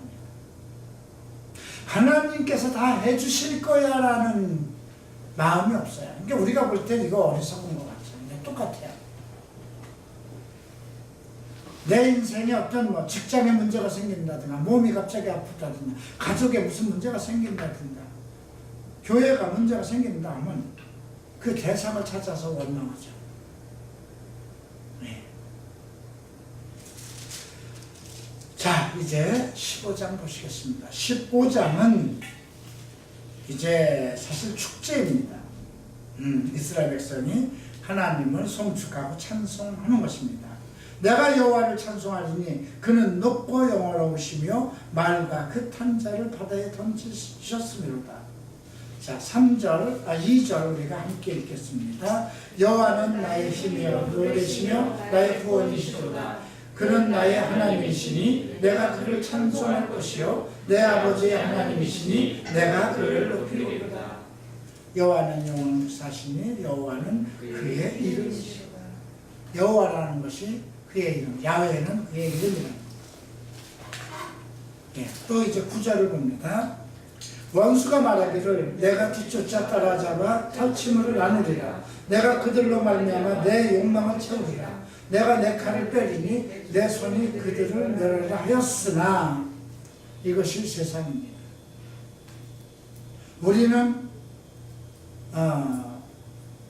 하나님께서 다 해주실 거야 라는 마음이 없어요. 그러니까 우리가 볼 땐 이거 어리석은 것 같죠. 근데 똑같아요. 내 인생에 어떤 뭐 직장에 문제가 생긴다든가 몸이 갑자기 아프다든가 가족에 무슨 문제가 생긴다든가 교회가 문제가 생긴다 하면 그 대상을 찾아서 원망하죠. 네. 자, 이제 15장 보시겠습니다. 15장은 이제 사실 축제입니다. 이스라엘 백성이 하나님을 송축하고 찬송하는 것입니다. 내가 여호와를 찬송하리니 그는 높고 영화로우시며 말과 그 탄자를 바다에 던지셨음이로다. 자, 2절 우리가 함께 읽겠습니다. 여호와는 나의 힘이여 노래시며 나의 구원이시도다. 그는 나의 하나님이시니 내가 그를 찬송할 것이요 내 아버지의 하나님이시니 내가 그를 높이리로다. 여호와는 영원하시니 여호와는 그의 이름이시다. 여호와라는 것이 그의 이름, 야훼는 그의 이름이다. 예, 또 이제 9절을 봅니다. 원수가 말하기를 내가 뒤쫓아 따라잡아 탈취물을 나누리라. 내가 그들로 말미암아 내 욕망을 채우리라. 내가 내 칼을 빼리니 내 손이 그들을 멸하라 하였으나 이것이 세상입니다. 우리는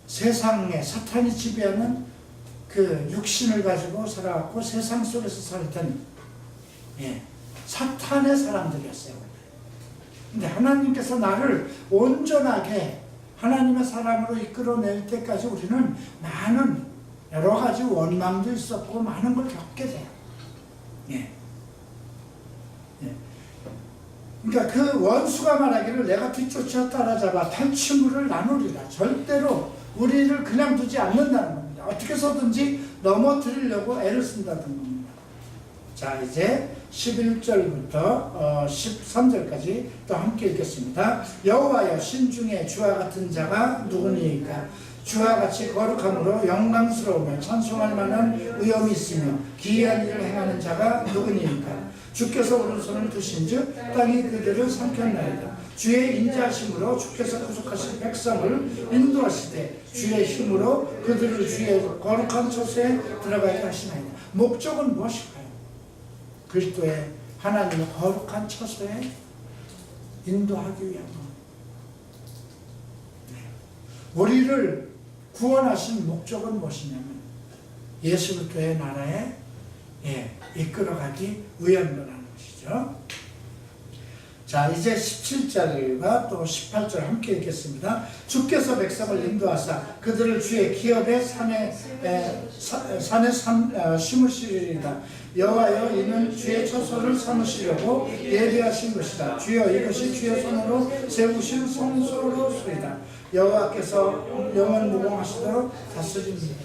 세상에 사탄이 지배하는 그 육신을 가지고 살아왔고 세상 속에서 살던 사탄의 사람들이었어요. 근데 하나님께서 나를 온전하게 하나님의 사람으로 이끌어낼 때까지 우리는 많은 여러 가지 원망도 있었고 많은 걸 겪게 돼요. 그러니까 그 원수가 말하기를 내가 뒤쫓아 따라잡아 탈취물을 나누리라. 절대로 우리를 그냥 두지 않는다는 겁니다. 어떻게 해서든지 넘어뜨리려고 애를 쓴다는 겁니다. 자, 이제 11절부터 13절까지 또 함께 읽겠습니다. 여호와여 신중에 주와 같은 자가 누구니까? 주와 같이 거룩함으로 영광스러우며 찬송할 만한 의엄이 있으며 기이한 일을 행하는 자가 누구니까? 주께서 오른손을 드신즉 땅이 그들을 삼켰나이다. 주의 인자하심으로 주께서 구속하신 백성을 인도하시되 주의 힘으로 그들을 주의 거룩한 처소에 들어가게 하시나이다. 목적은 무엇일까요? 그리스도의 하나님의 거룩한 처소에 인도하기 위함. 우리를 구원하신 목적은 무엇이냐면 예수 그리스도의 나라에 이끌어가기 위함이라는 것이죠. 자, 이제 17절과 또 18절 함께 읽겠습니다. 주께서 백성을 인도하사 그들을 주의 기업의 산에 심으시리이다. 여호와여, 이는 주의 처소를 삼으시려고 예비하신 것이다. 주여, 이것이 주의 손으로 세우신 성소로소이다. 여호와께서 영원 무궁하시도록 다스립니다.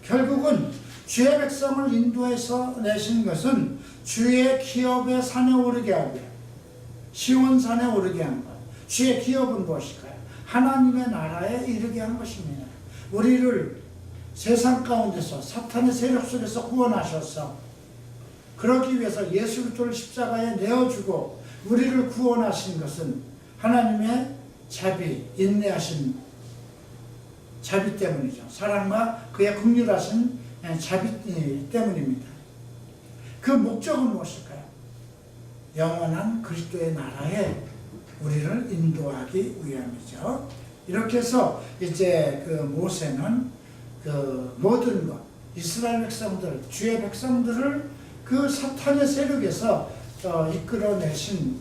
결국은 주의 백성을 인도해서 내신 것은 주의 기업의 산에 오르게 하고 시온산에 오르게 한 것. 주의 기업은 무엇일까요? 하나님의 나라에 이르게 한 것입니다. 우리를 세상 가운데서 사탄의 세력 속에서 구원하셔서 그러기 위해서 예수 그리스도를 십자가에 내어주고 우리를 구원하신 것은 하나님의 자비, 인내하신 자비 때문이죠. 사랑과 그의 긍휼하신 자비 때문입니다. 그 목적은 무엇일까요? 영원한 그리스도의 나라에 우리를 인도하기 위함이죠. 이렇게 해서 이제 그 모세는 그 모든 것, 이스라엘 백성들, 주의 백성들을 그 사탄의 세력에서 이끌어내신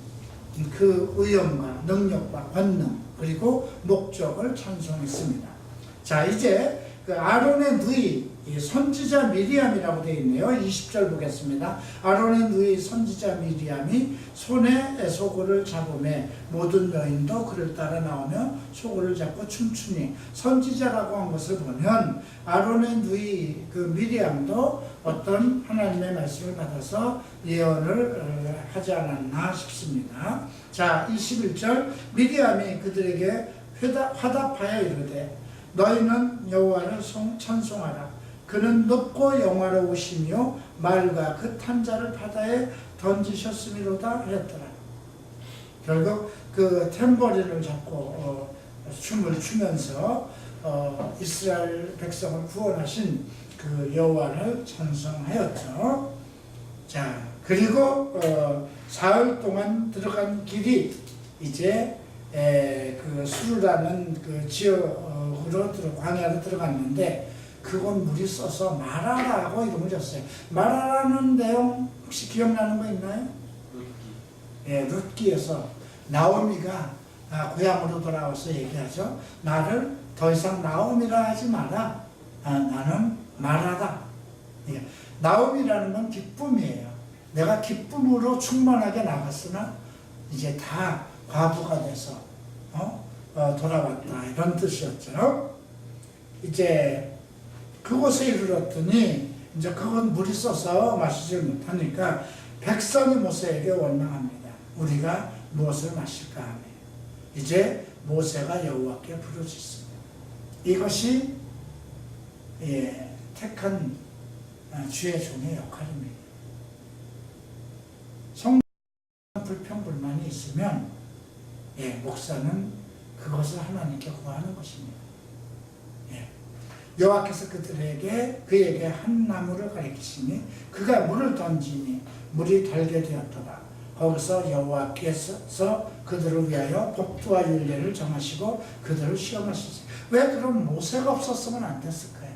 그 의엄과 능력과 권능 그리고 목적을 찬송했습니다. 자, 이제 그 아론의 누이 선지자 미리암이라고 되어 있네요. 20절 보겠습니다. 아론의 누이 선지자 미리암이 손에 소고를 잡음에 모든 여인도 그를 따라 나오며 소고를 잡고 춤추니, 선지자라고 한 것을 보면 아론의 누이 그 미리암도 어떤 하나님의 말씀을 받아서 예언을 하지 않았나 싶습니다. 자, 21절 미리암이 그들에게 화답하여 이르되 너희는 여호와를 찬송하라. 그는 높고 영화로우시며 말과 그 탄자를 바다에 던지셨음이로다 했더라. 결국 그 탬버린을 잡고 춤을 추면서 이스라엘 백성을 구원하신 그 여호와를 찬송하였죠. 자, 그리고 사흘 동안 들어간 길이 이제 그 수르라는 그 지역으로 광야로 들어갔는데 그건 물이 써서 마라라고 이름을 줬어요. 마라라는 내용 혹시 기억나는 거 있나요? 룻기에서 나오미가 고향으로 돌아와서 얘기하죠. 나를 더 이상 나오미라 하지 마라. 나는 마라다. 나오미라는 건 기쁨이에요. 내가 기쁨으로 충만하게 나갔으나 이제 다 과부가 돼서 돌아왔다, 이런 뜻이었죠. 이제 그곳에 이르렀더니 이제 그건 물이 써서 마시지 못하니까 백성이 모세에게 원망합니다. 우리가 무엇을 마실까 하며 이제 모세가 여호와께 부르짖습니다. 이것이 택한 주의 종의 역할입니다. 성경 불평불만이 있으면 목사는 그것을 하나님께 구하는 것입니다. 여호와께서 그에게 한 나무를 가리키시니 그가 물을 던지니 물이 달게 되었더라. 거기서 여호와께서 그들을 위하여 법도와 율례를 정하시고 그들을 시험하시지. 왜 그럼 모세가 없었으면 안 됐을까요?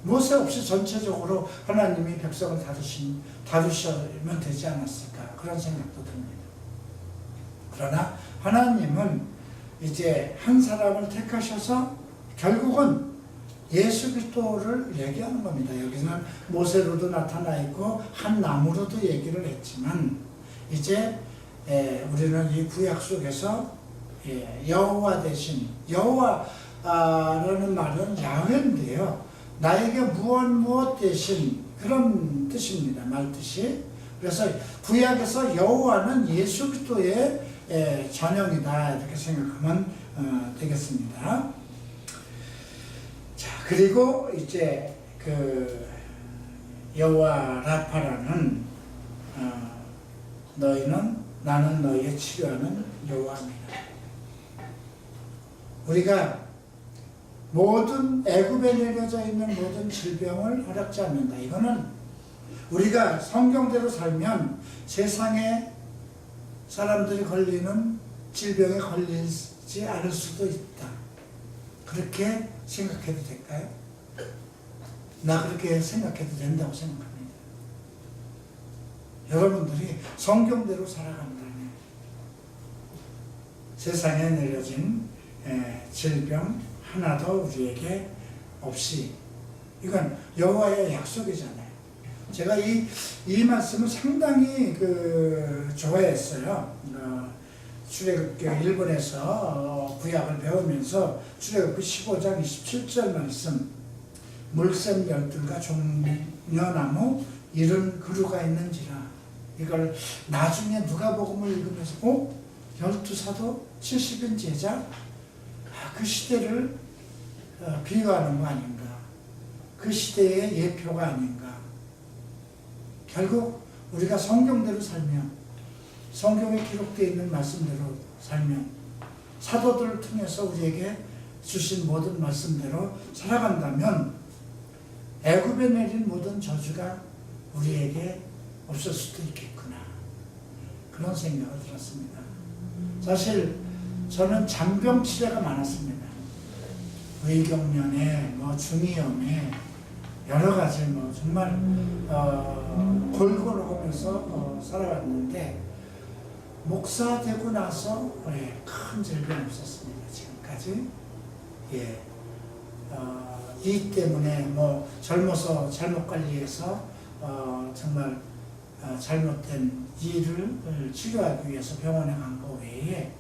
모세 없이 전체적으로 하나님이 백성을 다루시면 되지 않았을까, 그런 생각도 듭니다. 그러나 하나님은 이제 한 사람을 택하셔서 결국은 예수 그리스도를 얘기하는 겁니다. 여기는 모세로도 나타나 있고 한 나무로도 얘기를 했지만 이제 우리는 이 구약 속에서 여호와 대신, 여호와라는 말은 야훼인데요, 나에게 무엇 대신, 그런 뜻입니다. 말뜻이. 그래서 구약에서 여호와는 예수 그리스도의 전형이다, 이렇게 생각하면 되겠습니다. 자, 그리고 이제 그 여호와 라파라는 나는 너희의 치료하는 여호와입니다. 우리가 모든 애굽에 내려져 있는 모든 질병을 허락지 않는다. 이거는 우리가 성경대로 살면 세상에 사람들이 걸리는 질병에 걸리지 않을 수도 있다. 그렇게 생각해도 될까요? 나 그렇게 생각해도 된다고 생각합니다. 여러분들이 성경대로 살아간다면 세상에 내려진 질병 하나도 우리에게 없이, 이건 여호와의 약속이잖아요. 제가 이 말씀을 상당히 좋아했어요. 출애굽기 일본에서 구약을 배우면서 출애굽기 15장 27절 말씀, 물샘 열들과 종려나무 이른 그루가 있는지라. 이걸 나중에 누가복음을 읽으면서 12사도 70인 제자? 그 시대를 비유하는 거 아닌가. 그 시대의 예표가 아닌가. 결국 우리가 성경대로 살면, 성경에 기록되어 있는 말씀대로 살면, 사도들을 통해서 우리에게 주신 모든 말씀대로 살아간다면 애굽에 내린 모든 저주가 우리에게 없을 수도 있겠구나. 그런 생각을 들었습니다. 사실 저는 잔병 치레가 많았습니다. 의경련에 중이염에 여러 가지 정말 골골하면서 살아왔는데, 목사 되고 나서 큰 질병 없었습니다. 지금까지. 이 때문에 젊어서 잘못 관리해서 정말 잘못된 이를 치료하기 위해서 병원에 간 거 외에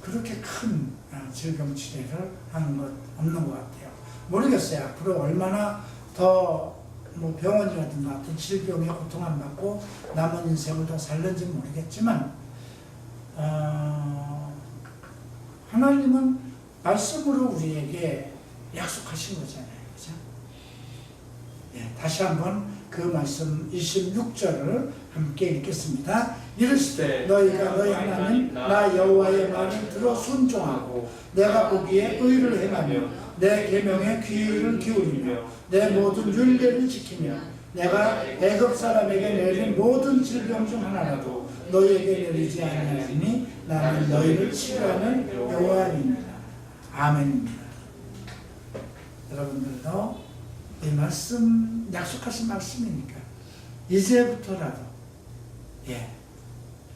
그렇게 큰 질병 치료를 하는 것 없는 것 같아요. 모르겠어요. 앞으로 얼마나 더 병원이라든가 어떤 질병에 고통 안 받고 남은 인생을 더 살는지 모르겠지만, 하나님은 말씀으로 우리에게 약속하신 거잖아요. 그죠? 다시 한번 그 말씀 26절을 함께 읽겠습니다. 이르시되 너희가 너희 하나님 나 여호와의 말을 들어 순종하고 내가 보기에 의를 행하며 내 계명에 귀를 기울이며 내 모든 율례를 지키며 내가 애굽 사람에게 내린 모든 질병 중 하나라도 너희에게 내리지 아니하리니 나는 너희를 치료하는 여호와입니다. 아멘입니다. 여러분들도 이 말씀 약속하신 말씀이니까 이제부터라도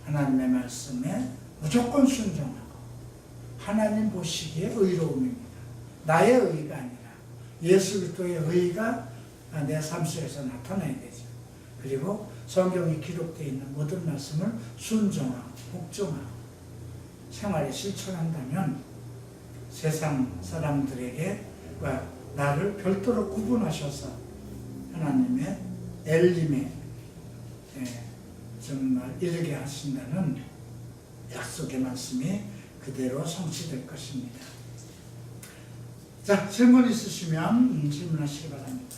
하나님의 말씀에 무조건 순종하고 하나님 보시기에 의로움입니다. 나의 의가 아니라 예수 그리스도의 의가 내 삶 속에서 나타나야 되죠. 그리고 성경에 기록되어 있는 모든 말씀을 순종하고 복종하고 생활에 실천한다면 세상 사람들에게 나를 별도로 구분하셔서 하나님의 엘림에 정말 이르게 하신다는 약속의 말씀이 그대로 성취될 것입니다. 자, 질문 있으시면 질문하시기 바랍니다.